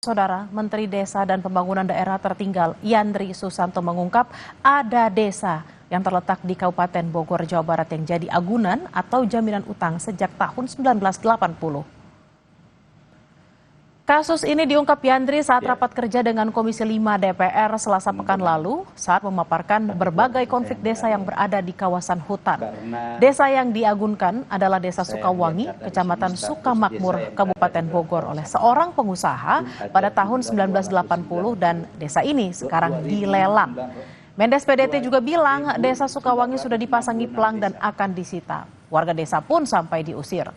Saudara Menteri Desa dan Pembangunan Daerah Tertinggal Yandri Susanto mengungkap ada desa yang terletak di Kabupaten Bogor, Jawa Barat yang jadi agunan atau jaminan utang sejak tahun 1980. Kasus ini diungkap Yandri saat rapat kerja dengan Komisi 5 DPR Selasa pekan lalu saat memaparkan berbagai konflik desa yang berada di kawasan hutan. Desa yang diagunkan adalah Desa Sukawangi, Kecamatan Sukamakmur, Kabupaten Bogor oleh seorang pengusaha pada tahun 1980 dan desa ini sekarang dilelang. Mendes PDT juga bilang Desa Sukawangi sudah dipasangi pelang dan akan disita. Warga desa pun sampai diusir.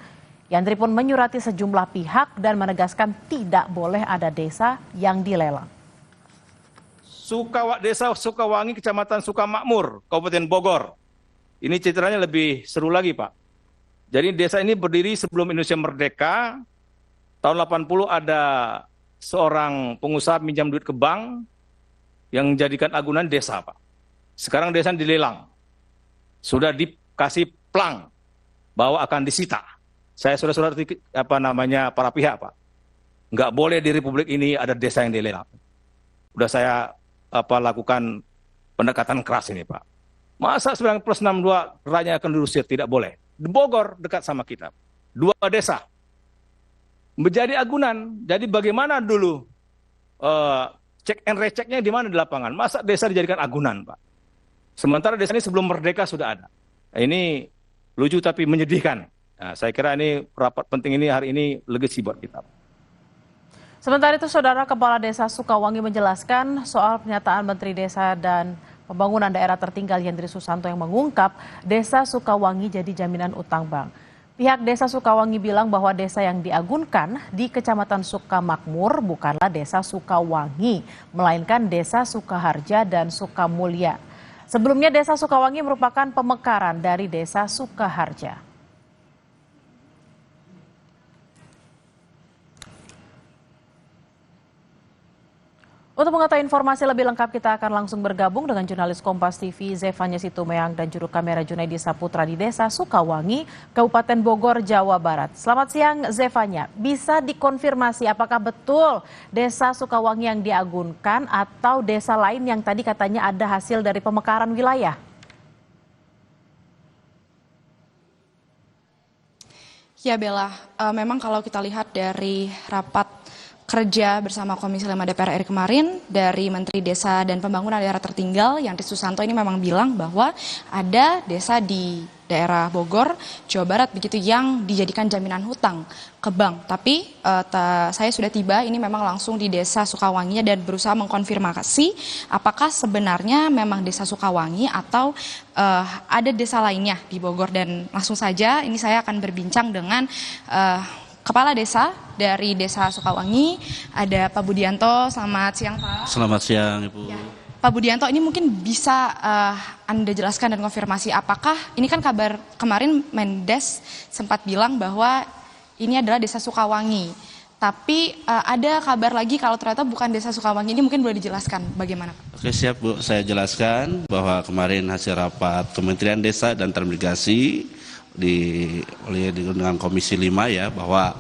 Yandri pun menyurati sejumlah pihak dan menegaskan tidak boleh ada desa yang dilelang. Desa Sukawangi, Kecamatan Sukamakmur, Kabupaten Bogor. Ini ceritanya lebih seru lagi, Pak. Jadi desa ini berdiri sebelum Indonesia merdeka. Tahun 80 ada seorang pengusaha minjam duit ke bank yang menjadikan agunan desa, Pak. Sekarang desa dilelang. Sudah dikasih pelang bahwa akan disita. Saya sudah para pihak, Pak. Nggak boleh di Republik ini ada desa yang dilelang. Udah saya lakukan pendekatan keras ini, Pak. Masa 9+62 rakyatnya akan diusir? Tidak boleh. Di Bogor dekat sama kita. 2 desa menjadi agunan. Jadi bagaimana dulu cek and rechecknya di mana di lapangan? Masa desa dijadikan agunan, Pak? Sementara desa ini sebelum merdeka sudah ada. Ini lucu tapi menyedihkan. Nah, saya kira ini rapat penting ini hari ini legacy buat kita. Sementara itu, Saudara Kepala Desa Sukawangi menjelaskan soal pernyataan Menteri Desa dan Pembangunan Daerah Tertinggal Yandri Susanto yang mengungkap Desa Sukawangi jadi jaminan utang bank. Pihak Desa Sukawangi bilang bahwa desa yang diagunkan di Kecamatan Sukamakmur bukanlah Desa Sukawangi, melainkan Desa Sukaharja dan Sukamulya. Sebelumnya Desa Sukawangi merupakan pemekaran dari Desa Sukaharja. Untuk mengetahui informasi lebih lengkap, kita akan langsung bergabung dengan jurnalis Kompas TV Zefanya Situmeang dan juru kamera Junaidi Saputra di Desa Sukawangi, Kabupaten Bogor, Jawa Barat. Selamat siang Zefanya, bisa dikonfirmasi apakah betul Desa Sukawangi yang diagunkan atau desa lain yang tadi katanya ada hasil dari pemekaran wilayah? Ya Bella, memang kalau kita lihat dari rapat kerja bersama Komisi 5 DPR RI kemarin dari Menteri Desa dan Pembangunan Daerah Tertinggal Yandri Susanto ini memang bilang bahwa ada desa di daerah Bogor, Jawa Barat begitu yang dijadikan jaminan hutang ke bank. Tapi saya sudah tiba ini memang langsung di Desa Sukawangi dan berusaha mengkonfirmasi apakah sebenarnya memang Desa Sukawangi atau ada desa lainnya di Bogor. Dan langsung saja ini saya akan berbincang dengan Kepala Desa dari Desa Sukawangi, ada Pak Budianto. Selamat siang, Pak. Selamat siang, Ibu. Ya. Pak Budianto, ini mungkin bisa Anda jelaskan dan konfirmasi apakah ini kan kabar kemarin Mendes sempat bilang bahwa ini adalah Desa Sukawangi. Tapi ada kabar lagi kalau ternyata bukan Desa Sukawangi, ini mungkin boleh dijelaskan bagaimana, Pak? Oke, siap, Bu. Saya jelaskan bahwa kemarin hasil rapat Kementerian Desa dan Transmigrasi dengan Komisi 5 ya, bahwa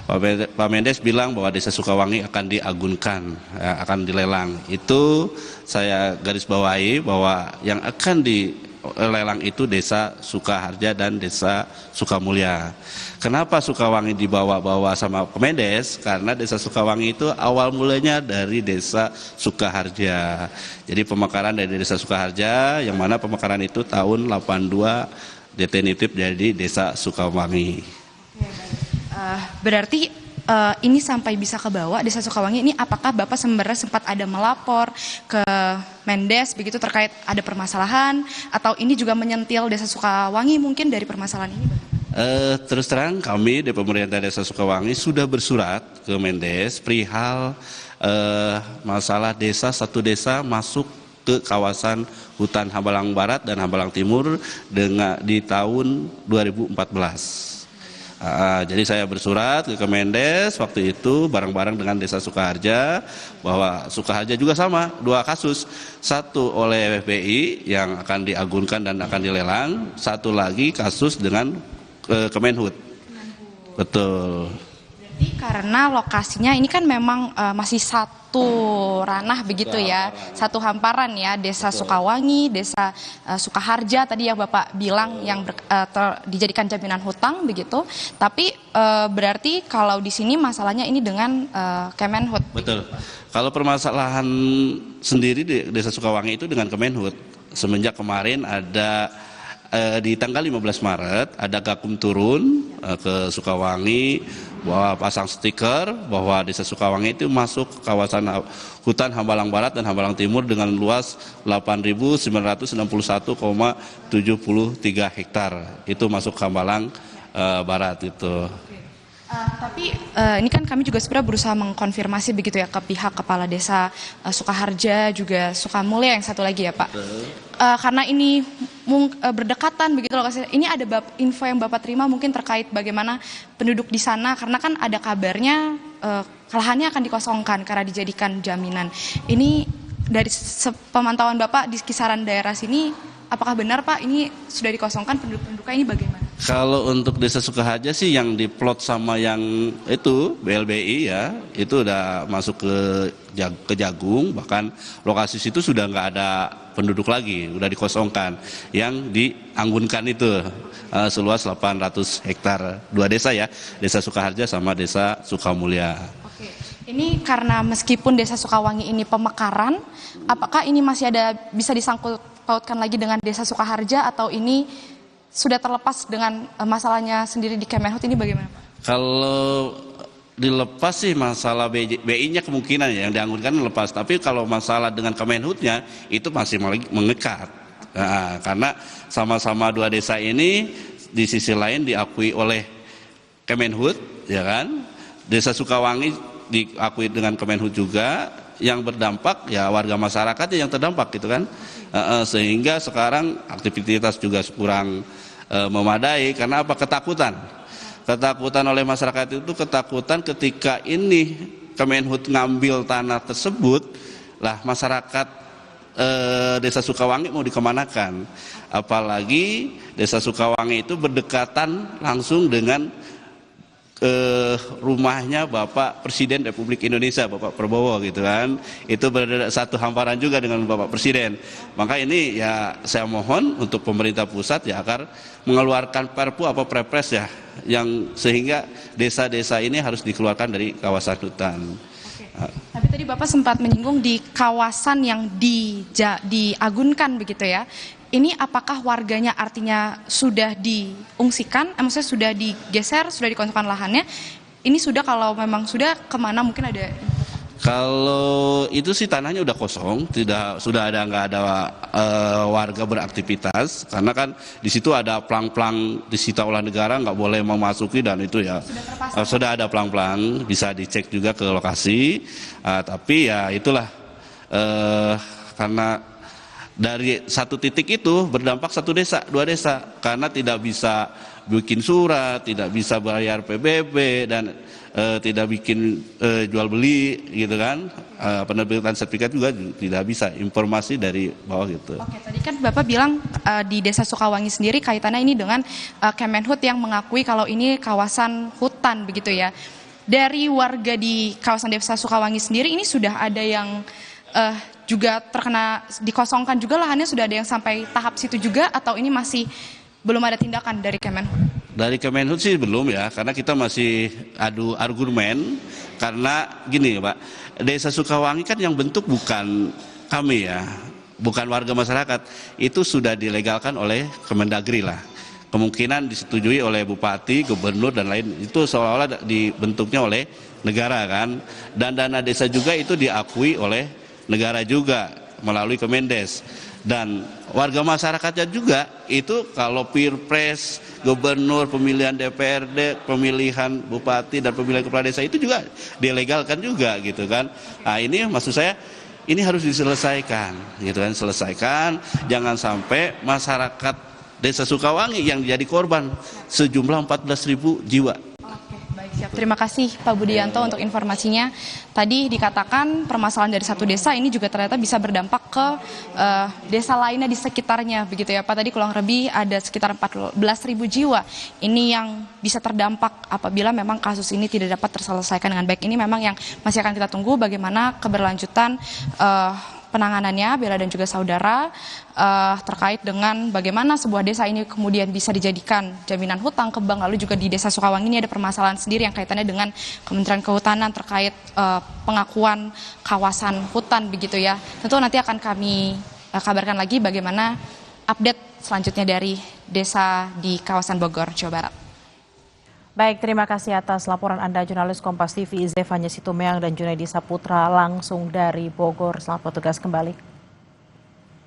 Pak Mendes bilang bahwa Desa Sukawangi akan diagunkan, akan dilelang. Itu saya garis bawahi bahwa yang akan dilelang itu Desa Sukaharja dan Desa Sukamulya. Kenapa Sukawangi dibawa-bawa sama Pak Mendes? Karena Desa Sukawangi itu awal mulanya dari Desa Sukaharja. Jadi pemekaran dari Desa Sukaharja, yang mana pemekaran itu tahun 82 definitif jadi Desa Sukawangi. Berarti ini sampai bisa ke bawah Desa Sukawangi ini, apakah Bapak sebenarnya sempat ada melapor ke Mendes begitu terkait ada permasalahan, atau ini juga menyentil Desa Sukawangi mungkin dari permasalahan ini? Terus terang kami di pemerintah Desa Sukawangi sudah bersurat ke Mendes perihal masalah satu desa masuk ke kawasan hutan Hambalang Barat dan Hambalang Timur di tahun 2014. Jadi saya bersurat ke Kemendes waktu itu bareng-bareng dengan Desa Sukaharja, bahwa Sukaharja juga sama, 2 kasus, satu oleh FPI yang akan diagunkan dan akan dilelang, satu lagi kasus dengan Kemenhut. Betul. Jadi karena lokasinya ini kan memang masih satu ranah begitu ya, satu hamparan ya, Desa Sukawangi, Desa Sukaharja tadi yang Bapak bilang yang dijadikan jaminan hutang begitu. Tapi berarti kalau di sini masalahnya ini dengan Kemenhut. Betul. Kalau permasalahan sendiri di Desa Sukawangi itu dengan Kemenhut. Semenjak kemarin ada di tanggal 15 Maret ada Gakum turun ke Sukawangi bahwa pasang stiker bahwa Desa Sukawangi itu masuk kawasan hutan Hambalang Barat dan Hambalang Timur dengan luas 8.961,73 hektar. Itu masuk Hambalang Barat itu. Tapi ini kan kami juga sebenarnya berusaha mengkonfirmasi begitu ya ke pihak Kepala Desa Sukaharja juga Sukamulya yang satu lagi ya Pak. Karena ini berdekatan begitu lokasi. Ini ada info yang Bapak terima mungkin terkait bagaimana penduduk di sana karena kan ada kabarnya lahannya akan dikosongkan karena dijadikan jaminan. Ini dari pemantauan Bapak di kisaran daerah sini apakah benar Pak ini sudah dikosongkan penduduk-penduduknya ini bagaimana? Kalau untuk Desa Sukaharja sih yang diplot sama yang itu BLBI ya itu udah masuk ke Jagung, bahkan lokasi situ sudah nggak ada penduduk lagi, udah dikosongkan. Yang dianggunkan itu seluas 800 hektar, dua desa ya, Desa Sukaharja sama Desa Sukamulya. Oke, ini karena meskipun Desa Sukawangi ini pemekaran, apakah ini masih ada bisa disangkut pautkan lagi dengan Desa Sukaharja atau ini sudah terlepas dengan masalahnya sendiri di Kemenhut ini bagaimana Pak? Kalau dilepas sih masalah BI-nya kemungkinan ya yang dianggunkan lepas, tapi kalau masalah dengan Kemenhutnya itu masih mengikat. Nah, karena sama-sama dua desa ini di sisi lain diakui oleh Kemenhut, ya kan? Desa Sukawangi diakui dengan Kemenhut juga, yang berdampak ya warga masyarakat yang terdampak gitu kan. Sehingga sekarang aktivitas juga kurang memadai karena apa? Ketakutan oleh masyarakat itu, ketakutan ketika ini Kemenhut ngambil tanah tersebut lah masyarakat Desa Sukawangi mau dikemanakan, apalagi Desa Sukawangi itu berdekatan langsung dengan rumahnya Bapak Presiden Republik Indonesia, Bapak Prabowo gitu kan. Itu berada satu hamparan juga dengan Bapak Presiden. Maka ini ya saya mohon untuk pemerintah pusat ya agar mengeluarkan Perpu apa Perpres ya yang sehingga desa-desa ini harus dikeluarkan dari kawasan hutan. Tapi tadi Bapak sempat menyinggung di kawasan yang diagunkan begitu ya. Ini apakah warganya artinya sudah diungsikan, maksudnya sudah digeser, sudah dikosongkan lahannya? Ini sudah kalau memang sudah kemana mungkin ada? Kalau itu sih tanahnya udah kosong, nggak ada warga beraktivitas karena kan di situ ada plang-plang disita oleh negara nggak boleh memasuki dan itu ya sudah ada plang-plang bisa dicek juga ke lokasi, tapi ya itulah karena dari satu titik itu berdampak satu desa, dua desa karena tidak bisa bikin surat, tidak bisa bayar PBB dan tidak bikin jual beli gitu kan, penerbitan sertifikat juga tidak bisa, informasi dari bawah gitu. Oke, tadi kan Bapak bilang di Desa Sukawangi sendiri kaitannya ini dengan Kemenhut yang mengakui kalau ini kawasan hutan begitu ya. Dari warga di kawasan Desa Sukawangi sendiri ini sudah ada yang juga terkena dikosongkan juga lahannya, sudah ada yang sampai tahap situ juga atau ini masih belum ada tindakan dari Kemenhut? Dari Kemenhut sih belum ya, karena kita masih adu argumen karena gini Pak, Desa Sukawangi kan yang bentuk bukan kami ya, bukan warga masyarakat, itu sudah dilegalkan oleh Kemendagri lah. Kemungkinan disetujui oleh Bupati, Gubernur dan lain, itu seolah-olah dibentuknya oleh negara kan, dan dana desa juga itu diakui oleh negara juga melalui Kemendes, dan warga masyarakatnya juga itu kalau Pilpres, Gubernur, pemilihan DPRD, pemilihan Bupati dan pemilihan Kepala Desa itu juga dilegalkan juga gitu kan. Nah ini maksud saya ini harus diselesaikan gitu kan, selesaikan, jangan sampai masyarakat Desa Sukawangi yang jadi korban sejumlah 14.000 jiwa. Oke, baik. Siap, terima kasih Pak Budianto untuk informasinya. Tadi dikatakan permasalahan dari satu desa ini juga ternyata bisa berdampak ke desa lainnya di sekitarnya, begitu ya Pak. Tadi kurang lebih ada sekitar 14.000 jiwa ini yang bisa terdampak apabila memang kasus ini tidak dapat terselesaikan dengan baik. Ini memang yang masih akan kita tunggu bagaimana keberlanjutan penanganannya, Bella dan juga saudara, terkait dengan bagaimana sebuah desa ini kemudian bisa dijadikan jaminan hutang ke bank. Lalu juga di desa Sukawangi ini ada permasalahan sendiri yang kaitannya dengan Kementerian Kehutanan terkait pengakuan kawasan hutan, begitu ya. Tentu nanti akan kami kabarkan lagi bagaimana update selanjutnya dari desa di kawasan Bogor, Jawa Barat. Baik, terima kasih atas laporan Anda, jurnalis Kompas TV Zefanya Situmeang dan Junaidi Saputra langsung dari Bogor. Selamat bertugas kembali.